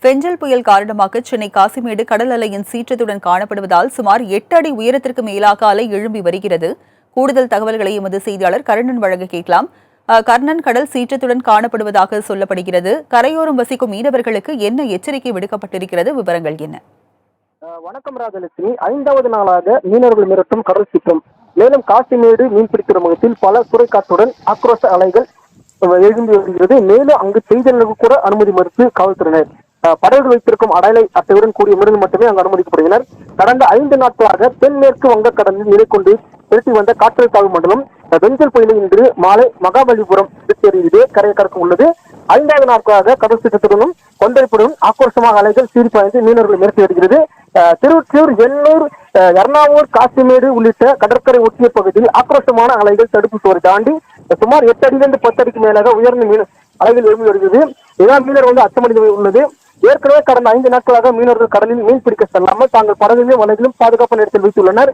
பெஞ்சல் புயல் காரணமாக சென்னை காசிமேடு கடல் அலையின் சீற்றத்துடன் காணப்படுவதால் சுமார் 8 அடி உயரத்திற்கு மேலாக அலை எழும்பி வருகிறது. கூடுதல் தகவல்களை எமது செய்தியாளர் கர்ணன் வழங்க கேட்கலாம். கர்ணன், கடல் சீற்றத்துடன் காணப்படுவதாக சொல்லப்படுகிறது. கரையோரம் வசிக்கும் மீனவர்களுக்கு என்ன எச்சரிக்கை விடுக்கப்பட்டிருக்கிறது? விவரங்கள் என்ன? வணக்கம் ராஜலட்சுமி. 5வது நாளாக மீனவர்கள் மிரட்டும் கடல் சீற்றம். மேலும் காசிமேடு மீன்பிடி துறைமுகத்தில் பல குறைக்காற்றுடன் ஆக்ரோஷ அலைகள் எழும்பி வருகிறது. மேலும் அங்கு செய்தியாளர்களுக்கு கூட அனுமதி மறுத்து காவல்துறையினர் படகுகள் வைத்திருக்கும் அடையாளை அட்டையுடன் கூடிய மீனவர்கள் மட்டுமே அங்கு அனுமதிக்கப்படுகின்றனர். கடந்த 5 நாட்களாக தென்மேற்கு வங்கக்கடலில் நிலை கொண்டு செலுத்தி வந்த காற்றழுத்த தாழ்வு மண்டலம் பெஞ்சல் புயலை இன்று மாலை மகாபலிபுரம் இடையே கரையை கடக்க உள்ளது. 5வது நாட்களாக கடல் சீற்றத்துடனும் கொந்தளிப்புடனும் ஆக்ரோஷமாக அலைகள் சீரிப்பாய்ந்து மீனவர்களை மிரட்டி வருகிறது. திருவொற்றியூர், எண்ணூர், எர்ணாவூர், காசிமேடு உள்ளிட்ட கடற்கரை ஒட்டிய பகுதியில் ஆக்ரோஷமான அலைகள் தடுப்பு சுவரை தாண்டி சுமார் 8 அடியிலிருந்து 10 அடிக்கு மேலாக உயர்ந்த அலைகள் எழும்பி வருகிறது. இதனால் மீனவர்கள் அச்சமடைந்து உள்ளது. ஏற்கனவே கடந்த 5 நாட்களாக மீனவர்கள் கடலில் மீன் பிடிக்க செல்லாமல் தாங்கள் படகுகளிலும் வலைகளிலும் பாதுகாப்பான இடத்தில் வைத்துள்ளனர்.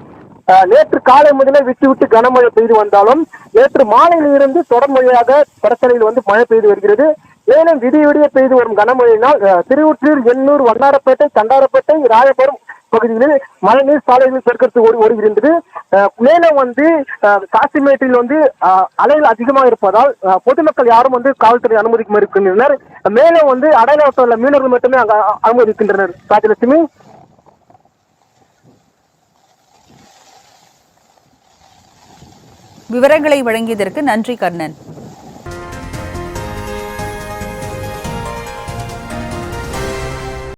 நேற்று காலை முதலே விட்டு கனமழை பெய்து வந்தாலும் நேற்று மாலையில் இருந்து தொடர் மழையாக கடற்கரையில் மழை பெய்து வருகிறது. மேலும் விடிய பெய்து வரும் கனமழையினால் திருவொற்றியூர், எண்ணூர், வண்ணாரப்பேட்டை, தண்டாரப்பேட்டை, ராயபுரம் பகுதிகளில் மழைநீர் சாலைகளில் பெருக்கத்து ஓடுகின்றது. மேலும் காசிமேட்டில் அலைகள் அதிகமாக இருப்பதால் பொதுமக்கள் யாரும் காவல்துறை அனுமதிக்க மறுக்கின்றனர். மேலும் அடையாளத்தில் உள்ள மீனவர்கள் மட்டுமே அங்கு அனுமதிக்கின்றனர். ராஜலட்சுமி, விவரங்களை வழங்கியதற்கு நன்றி கர்ணன்.